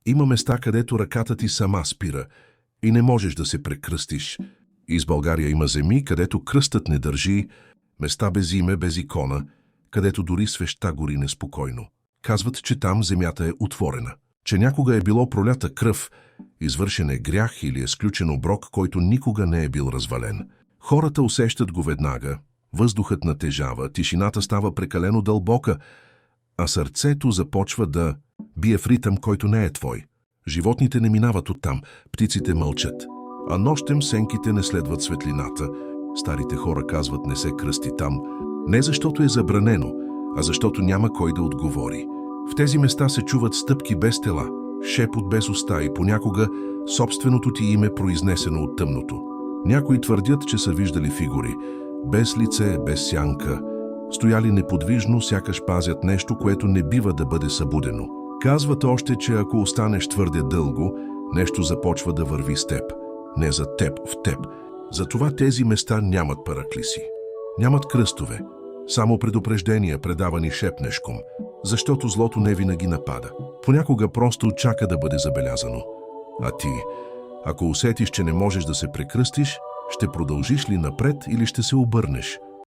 Има места, където ръката ти сама спира и не можеш да се прекръстиш. Из България има земи, където кръстът не държи, места без име, без икона, където дори свещта гори неспокойно. Казват, че там земята е отворена, че някога е било пролята кръв, извършен е грях или е сключен оброк, който никога не е бил развален. Хората усещат го веднага, въздухът натежава, тишината става прекалено дълбока, а сърцето започва да бие в ритъм, който не е твой. Животните не минават оттам, птиците мълчат, а нощем сенките не следват светлината. Старите хора казват, не се кръсти там, не защото е забранено, а защото няма кой да отговори. В тези места се чуват стъпки без тела, шепот без уста и понякога собственото ти име произнесено от тъмното. Някои твърдят, че са виждали фигури, без лице, без сянка, стояли неподвижно, сякаш пазят нещо, което не бива да бъде събудено. Казват още, че ако останеш твърде дълго, нещо започва да върви с теб. Не за теб, в теб. Затова тези места нямат параклиси. Нямат кръстове. Само предупреждения, предавани шепнешком. Защото злото не винаги напада. Понякога просто чака да бъде забелязано. А ти, ако усетиш, че не можеш да се прекръстиш, ще продължиш ли напред или ще се обърнеш?